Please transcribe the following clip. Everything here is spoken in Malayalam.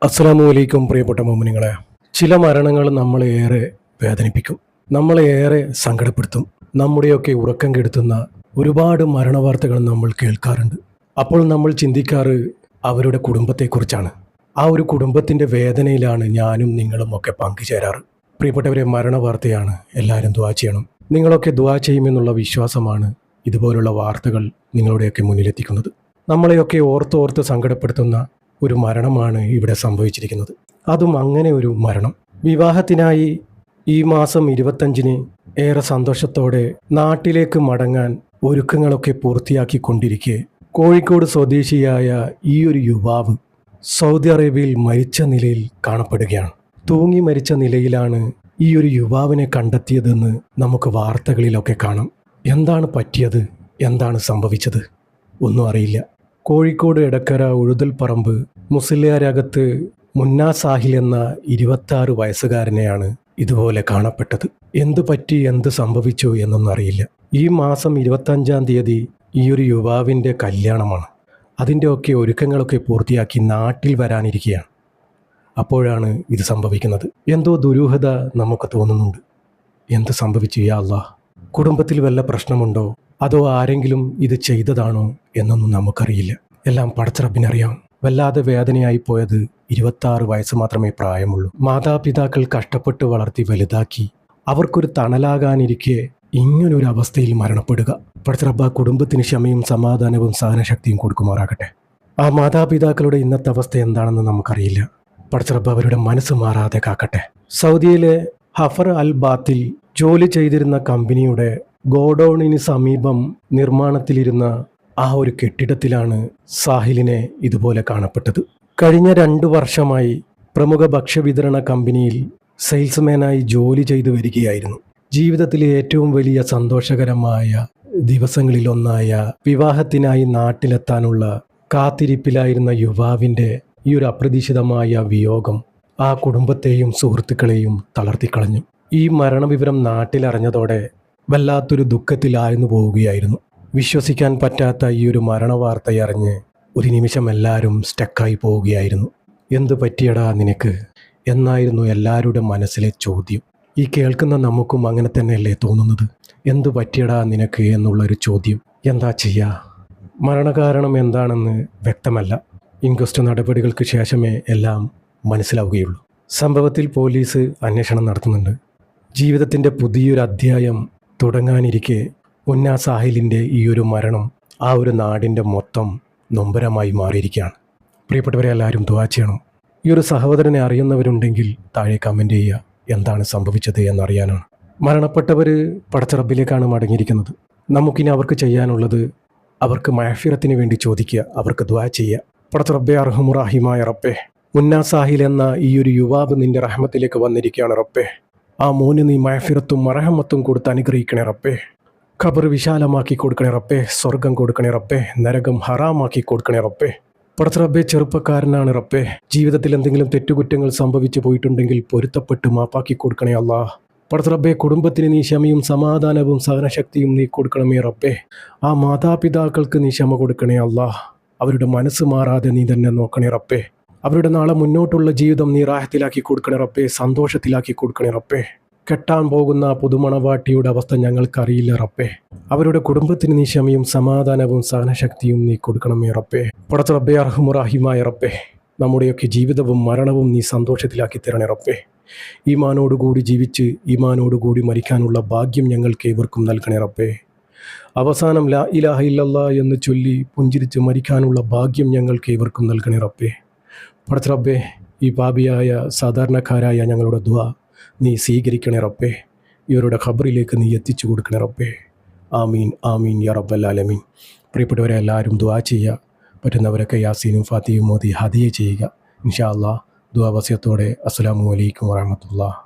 അസ്സലാമു അലൈക്കും പ്രിയപ്പെട്ട മോമിനിങ്ങളെ. ചില മരണങ്ങൾ നമ്മളെ ഏറെ വേദനിപ്പിക്കും, നമ്മളെ ഏറെ സങ്കടപ്പെടുത്തും. നമ്മുടെയൊക്കെ ഉറക്കം കെടുത്തുന്ന ഒരുപാട് മരണവാർത്തകൾ നമ്മൾ കേൾക്കാറുണ്ട്. അപ്പോൾ നമ്മൾ ചിന്തിക്കാറ് അവരുടെ കുടുംബത്തെക്കുറിച്ചാണ്. ആ ഒരു കുടുംബത്തിൻ്റെ വേദനയിലാണ് ഞാനും നിങ്ങളും ഒക്കെ പങ്കുചേരാറ്. പ്രിയപ്പെട്ടവരെ, മരണവാർത്തയാണ്. എല്ലാവരും ദുആ ചെയ്യണം. നിങ്ങളൊക്കെ ദുആ ചെയ്യുമെന്നുള്ള വിശ്വാസമാണ് ഇതുപോലുള്ള വാർത്തകൾ നിങ്ങളുടെയൊക്കെ മുന്നിലെത്തിക്കുന്നത്. നമ്മളെയൊക്കെ ഓർത്തോർത്ത് സങ്കടപ്പെടുത്തുന്ന ഒരു മരണമാണ് ഇവിടെ സംഭവിച്ചിരിക്കുന്നത്. അതും അങ്ങനെ ഒരു മരണം. വിവാഹത്തിനായി ഈ മാസം 25-ന് ഏറെ സന്തോഷത്തോടെ നാട്ടിലേക്ക് മടങ്ങാൻ ഒരുക്കങ്ങളൊക്കെ പൂർത്തിയാക്കിക്കൊണ്ടിരിക്കെ കോഴിക്കോട് സ്വദേശിയായ ഈ ഒരു യുവാവ് സൗദി അറേബ്യയിൽ മരിച്ച നിലയിൽ കാണപ്പെടുകയാണ്. തൂങ്ങി മരിച്ച നിലയിലാണ് ഈ ഒരു യുവാവിനെ കണ്ടെത്തിയതെന്ന് നമുക്ക് വാർത്തകളിലൊക്കെ കാണാം. എന്താണ് പറ്റിയത്, എന്താണ് സംഭവിച്ചത്, ഒന്നും അറിയില്ല. കോഴിക്കോട് എടക്കര ഉഴുതൽപ്പറമ്പ് മുസ്ലിയാരകത്ത് മുന്നാ സാഹിൽ എന്ന 26 വയസ്സുകാരനെയാണ് ഇതുപോലെ കാണപ്പെട്ടത്. എന്തു പറ്റി, എന്ത് സംഭവിച്ചു എന്നൊന്നും അറിയില്ല. ഈ മാസം 25-ാം തീയതി ഈ ഒരു യുവാവിൻ്റെ കല്യാണമാണ്. അതിൻ്റെയൊക്കെ ഒരുക്കങ്ങളൊക്കെ പൂർത്തിയാക്കി നാട്ടിൽ വരാനിരിക്കുകയാണ്. അപ്പോഴാണ് ഇത് സംഭവിക്കുന്നത്. എന്തോ ദുരൂഹത നമുക്ക് തോന്നുന്നുണ്ട്. എന്ത് സംഭവിച്ചു യാ അല്ലാഹ്? കുടുംബത്തിൽ വല്ല പ്രശ്നമുണ്ടോ, അതോ ആരെങ്കിലും ഇത് ചെയ്തതാണോ എന്നൊന്നും നമുക്കറിയില്ല. എല്ലാം പടച്ച റബ്ബിനറിയാം. വല്ലാതെ വേദനയായി പോയത് 26 വയസ്സ് മാത്രമേ പ്രായമുള്ളൂ. മാതാപിതാക്കൾ കഷ്ടപ്പെട്ട് വളർത്തി വലുതാക്കി അവർക്കൊരു തണലാകാനിരിക്കെ ഇങ്ങനൊരു അവസ്ഥയിൽ മരണപ്പെടുക. പടച്ച റബ്ബ് കുടുംബത്തിന് ക്ഷമയും സമാധാനവും സഹനശക്തിയും കൊടുക്കുമാറാകട്ടെ. ആ മാതാപിതാക്കളുടെ ഇന്നത്തെ അവസ്ഥ എന്താണെന്ന് നമുക്കറിയില്ല. പടച്ച റബ്ബ് അവരുടെ മനസ്സ് മാറാതെ കാക്കട്ടെ. സൗദിയിലെ ഹഫർ അൽ ബാത്തിൽ ജോലി ചെയ്തിരുന്ന കമ്പനിയുടെ ഗോഡൌണിന് സമീപം നിർമ്മാണത്തിലിരുന്ന ആ ഒരു കെട്ടിടത്തിലാണ് സാഹിലിനെ ഇതുപോലെ കാണപ്പെട്ടത്. കഴിഞ്ഞ 2 വർഷമായി പ്രമുഖ ഭക്ഷ്യവിതരണ കമ്പനിയിൽ സെയിൽസ്മാനായി ജോലി ചെയ്തു വരികയായിരുന്നു. ജീവിതത്തിലെ ഏറ്റവും വലിയ സന്തോഷകരമായ ദിവസങ്ങളിലൊന്നായ വിവാഹത്തിനായി നാട്ടിലെത്താനുള്ള കാത്തിരിപ്പിലായിരുന്ന യുവാവിൻ്റെ ഈ ഒരു അപ്രതീക്ഷിതമായ വിയോഗം ആ കുടുംബത്തെയും സുഹൃത്തുക്കളെയും തളർത്തിക്കളഞ്ഞു. ഈ മരണവിവരം നാട്ടിലറിഞ്ഞതോടെ വല്ലാത്തൊരു ദുഃഖത്തിലായിരുന്നു പോവുകയായിരുന്നു. വിശ്വസിക്കാൻ പറ്റാത്ത ഈ ഒരു മരണവാർത്തയറിഞ്ഞ് ഒരു നിമിഷം എല്ലാവരും സ്റ്റക്കായി പോവുകയായിരുന്നു. എന്തു പറ്റിയടാ നിനക്ക് എന്നായിരുന്നു എല്ലാവരുടെ മനസ്സിലെ ചോദ്യം. ഈ കേൾക്കുന്ന നമുക്കും അങ്ങനെ തന്നെയല്ലേ തോന്നുന്നത്? എന്തു പറ്റിയടാ നിനക്ക് എന്നുള്ളൊരു ചോദ്യം. എന്താ ചെയ്യുക? മരണകാരണം എന്താണെന്ന് വ്യക്തമല്ല. ഇൻക്വസ്റ്റ് നടപടികൾക്ക് ശേഷമേ എല്ലാം മനസ്സിലാവുകയുള്ളൂ. സംഭവത്തിൽ പോലീസ് അന്വേഷണം നടത്തുന്നുണ്ട്. ജീവിതത്തിൻ്റെ പുതിയൊരു അധ്യായം തുടങ്ങാനിരിക്കെ മുന്നാ സാഹിലിൻ്റെ ഈ ഒരു മരണം ആ ഒരു നാടിൻ്റെ മൊത്തം നൊമ്പരമായി മാറിയിരിക്കുകയാണ്. പ്രിയപ്പെട്ടവരെ, എല്ലാവരും ദുആ ചെയ്യണം. ഈ ഒരു സഹോദരനെ അറിയുന്നവരുണ്ടെങ്കിൽ താഴെ കമൻ്റ് ചെയ്യുക. എന്താണ് സംഭവിച്ചത് എന്നറിയാനാണ്. മരണപ്പെട്ടവർ പടച്ച റബ്ബിലേക്കാണ് മടങ്ങിയിരിക്കുന്നത്. നമുക്കിനി അവർക്ക് ചെയ്യാനുള്ളത് അവർക്ക് മഅഫിറത്തിന് വേണ്ടി ചോദിക്കുക, അവർക്ക് ദുആ ചെയ്യുക. പടച്ച റബ്ബേ, അർഹമുറാഹിമായ റബ്ബേ, മുന്നാ സാഹിൽ എന്ന ഈ ഒരു യുവാവ് നിൻ്റെ റഹ്മത്തിലേക്ക് വന്നിരിക്കുകയാണ് റബ്ബേ. ആ മോന് നീ മഅഫിറത്തും മറഹമത്തും കൊടുത്ത് അനുഗ്രഹിക്കണേ റബ്ബേ. ഖബർ വിശാലമാക്കി കൊടുക്കണേ റബ്ബേ. സ്വർഗം കൊടുക്കണേ റബ്ബേ. നരകം ഹറാമാക്കി കൊടുക്കണേ റബ്ബേ. പടച്ച റബ്ബേ, ചെറുപ്പക്കാരനാണ് റബ്ബേ. ജീവിതത്തിൽ എന്തെങ്കിലും തെറ്റുകുറ്റങ്ങൾ സംഭവിച്ചു പോയിട്ടുണ്ടെങ്കിൽ പൊരുത്തപ്പെട്ട് മാപ്പാക്കി കൊടുക്കണേ അല്ലാഹ്. പടച്ച റബ്ബേ, കുടുംബത്തിന് നീ ക്ഷമയും സമാധാനവും സഹനശക്തിയും നീ കൊടുക്കണമേ റബ്ബേ. ആ മാതാപിതാക്കൾക്ക് നീ ക്ഷമ കൊടുക്കണേ അല്ലാഹ്. അവരുടെ മനസ്സ് മാറാതെ നീ തന്നെ നോക്കണേ റബ്ബേ. അവരുടെ നാളെ മുന്നോട്ടുള്ള ജീവിതം നീ റാഹത്തിലാക്കി കൊടുക്കണേ റബ്ബേ. സന്തോഷത്തിലാക്കി കൊടുക്കണേ റബ്ബേ. കെട്ടാൻ പോകുന്ന പുതുമണവാട്ടിയുടെ അവസ്ഥ ഞങ്ങൾക്കറിയില്ല റബ്ബേ. അവരുടെ കുടുംബത്തിന് നീ ക്ഷമയും സമാധാനവും സഹനശക്തിയും നീ കൊടുക്കണമേ റബ്ബേ. പടച്ച റബ്ബേ, അർഹമുറാഹിമായ റബ്ബേ, നമ്മുടെയൊക്കെ ജീവിതവും മരണവും നീ സന്തോഷത്തിലാക്കി തരണേ റബ്ബേ. ഈമാനോടുകൂടി ജീവിച്ച് ഈമാനോടുകൂടി മരിക്കാനുള്ള ഭാഗ്യം ഞങ്ങൾക്ക് ഏവർക്കും നൽകണേ റബ്ബേ. അവസാനം ലാ ഇലാഹ ഇല്ലല്ലാഹ് എന്ന് ചൊല്ലി പുഞ്ചിരിച്ച് മരിക്കാനുള്ള ഭാഗ്യം ഞങ്ങൾക്ക് ഏവർക്കും നൽകണേ റബ്ബേ. പടച്ച റബ്ബേ, ഈ പാപിയായ സാധാരണക്കാരായ ഞങ്ങളുടെ ദുആ നീ സ്വീകരിക്കണേ റബ്ബേ. ഇവരുടെ ഖബറിലേക്ക് നീ എത്തിച്ചു കൊടുക്കണേ റബ്ബേ. ആമീൻ ആമീൻ യാ റബ്ബൽ ആലമീൻ. പ്രിയപ്പെട്ടവരെ, എല്ലാവരും ദുആ ചെയ്യുക. പറ്റുന്നവരൊക്കെ യാസീനും ഫാത്തിഹയും മോദി ഹദിയ ചെയ്യുക. ഇൻഷാ അല്ലാഹ്. ദുആ വസിയത്തോടെ അസ്സലാമു അലൈക്കും വറഹ്മത്തുള്ളാഹി.